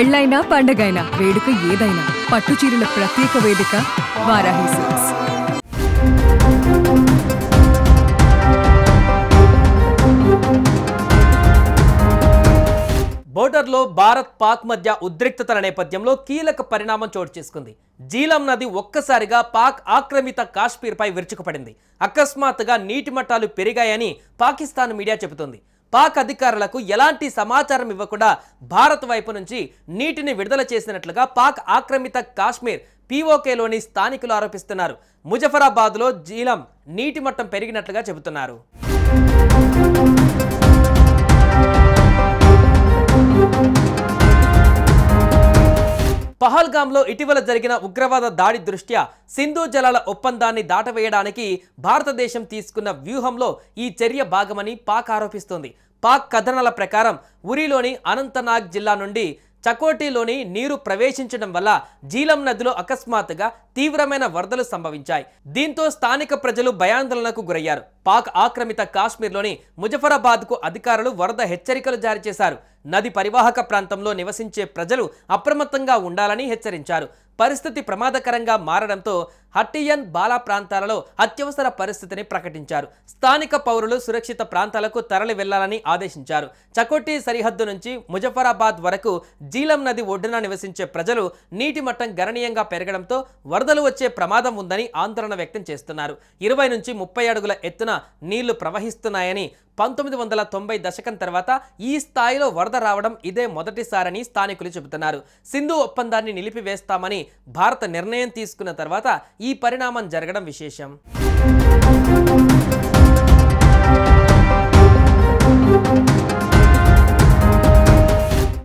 పెళ్ళైనా పండగైనా వేడుక ఏదైనా పట్టు చీరల ప్రత్యేక వేదిక వారాహి సిల్క్స్. బోర్డర్లో భారత్ పాక్ మధ్య ఉద్రిక్తతల నేపథ్యంలో కీలక పరిణామం చోటు చేసుకుంది. జీలం నది ఒక్కసారిగా పాక్ ఆక్రమిత కాశ్మీర్పై విరుచుకుపడింది. అకస్మాత్తుగా నీటి మట్టాలు పెరిగాయని పాకిస్తాన్ మీడియా చెబుతోంది. పాక్ అధికారులకు ఎలాంటి సమాచారం ఇవ్వకుండా భారత్ వైపు నుంచి నీటిని విడుదల చేసినట్లుగా పాక్ ఆక్రమిత కాశ్మీర్ పీఓకేలోని స్థానికులు ఆరోపిస్తున్నారు. ముజఫరాబాద్లో జీలం నీటి మట్టం పెరిగినట్లుగా చెబుతున్నారు. పహల్గామ్లో ఇటీవల జరిగిన ఉగ్రవాద దాడి దృష్ట్యా సింధు జలాల ఒప్పందాన్ని దాటవేయడానికి భారతదేశం తీసుకున్న వ్యూహంలో ఈ చర్య భాగమని పాక్ ఆరోపిస్తోంది. పాక్ కథనాల ప్రకారం ఉరీలోని అనంతనాగ్ జిల్లా నుండి చకోటీలోని నీరు ప్రవేశించడం వల్ల జీలం నదిలో అకస్మాత్తుగా తీవ్రమైన వరదలు సంభవించాయి. దీంతో స్థానిక ప్రజలు భయాందోళనకు గురయ్యారు. పాక్ ఆక్రమిత కాశ్మీర్లోని ముజఫరాబాద్కు అధికారులు వరద హెచ్చరికలు జారీ చేశారు. నది పరివాహక ప్రాంతంలో నివసించే ప్రజలు అప్రమత్తంగా ఉండాలని హెచ్చరించారు. పరిస్థితి ప్రమాదకరంగా మారడంతో హట్టియన్ బాలా ప్రాంతాలలో అత్యవసర పరిస్థితిని ప్రకటించారు. స్థానిక పౌరులు సురక్షిత ప్రాంతాలకు తరలి వెళ్లాలని ఆదేశించారు. చకోటీ సరిహద్దు నుంచి ముజఫరాబాద్ వరకు జీలం నది ఒడ్డున నివసించే ప్రజలు నీటి మట్టం గణనీయంగా పెరగడంతో వరదలు వచ్చే ప్రమాదం ఉందని ఆందోళన వ్యక్తం చేస్తున్నారు. 20 నుంచి 30 అడుగుల ఎత్తున నీళ్లు ప్రవహిస్తున్నాయని 1990 దశకం తర్వాత ఈ స్థాయిలో వరద రావడం ఇదే మొదటిసారని స్థానికులు చెబుతున్నారు. సింధు ఒప్పందాన్ని నిలిపివేస్తామని భారత్ నిర్ణయం తీసుకున్న తర్వాత ఈ పరిణామం జరగడం విశేషం.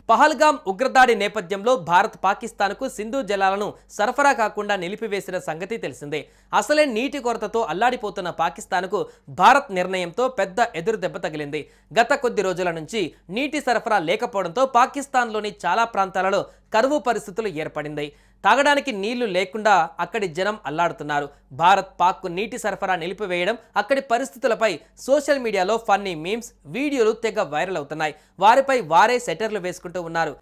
పహల్గామ్ ఉగ్రదాడి నేపథ్యంలో భారత్ పాకిస్తాన్కు సింధు జలాలను సరఫరా కాకుండా నిలిపివేసిన సంగతి తెలిసిందే. అసలే నీటి కొరతతో అల్లాడిపోతున్న పాకిస్తాన్కు భారత్ నిర్ణయంతో పెద్ద ఎదురు దెబ్బ తగిలింది. గత కొద్ది రోజుల నుంచి నీటి సరఫరా లేకపోవడంతో పాకిస్తాన్లోని చాలా ప్రాంతాలలో కరువు పరిస్థితులు ఏర్పడింది. తాగడానికి నీళ్లు లేకుండా అక్కడి జనం అల్లాడుతున్నారు. భారత్ పాక్కు నీటి సరఫరా నిలిపివేయడం, అక్కడి పరిస్థితులపై సోషల్ మీడియాలో ఫన్నీ మీమ్స్, వీడియోలు తెగ వైరల్ అవుతున్నాయి. వారిపై వారే సెటర్లు వేసుకుంటూ ఉన్నారు.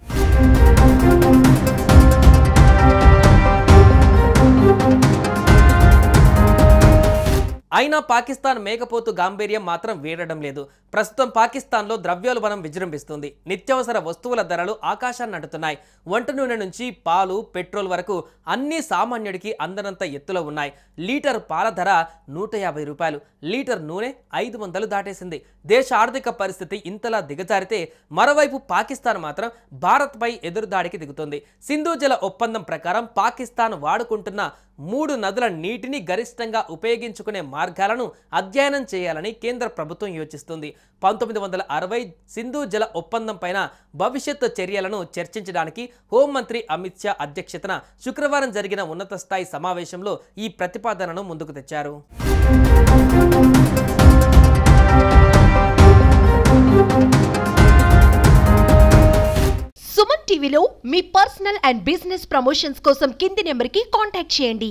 అయినా పాకిస్తాన్ మేకపోతు గాంభీర్యం మాత్రం వీడడం లేదు. ప్రస్తుతం పాకిస్తాన్లో ద్రవ్యోల్బణం విజృంభిస్తుంది. నిత్యావసర వస్తువుల ధరలు ఆకాశాన్ని అంటుతున్నాయి. వంట నూనె నుంచి పాలు, పెట్రోల్ వరకు అన్ని సామాన్యుడికి అందనంత ఎత్తులో ఉన్నాయి. లీటర్ పాల ధర 150 రూపాయలు, లీటర్ నూనె 500 దాటేసింది. దేశ ఆర్థిక పరిస్థితి ఇంతలా దిగజారితే మరోవైపు పాకిస్తాన్ మాత్రం భారత్పై ఎదురుదాడికి దిగుతుంది. సింధు జల ఒప్పందం ప్రకారం పాకిస్తాన్ వాడుకుంటున్న 3 నదుల నీటిని గరిష్టంగా ఉపయోగించుకునే మార్గాలను అధ్యయనం చేయాలని కేంద్ర ప్రభుత్వం యోచిస్తుంది. 1960 సింధు జల ఒప్పందం పైన భవిష్యత్తు చర్యలను చర్చించడానికి హోంమంత్రి అమిత్ షా అధ్యక్షతన శుక్రవారం జరిగిన ఉన్నత స్థాయి సమావేశంలో ఈ ప్రతిపాదనను ముందుకు తెచ్చారు. సుమన్ టీవీలో మీ పర్సనల్ అండ్ బిజినెస్ ప్రమోషన్స్ కోసం కింది నెంబర్కి కాంటాక్ట్ చేయండి.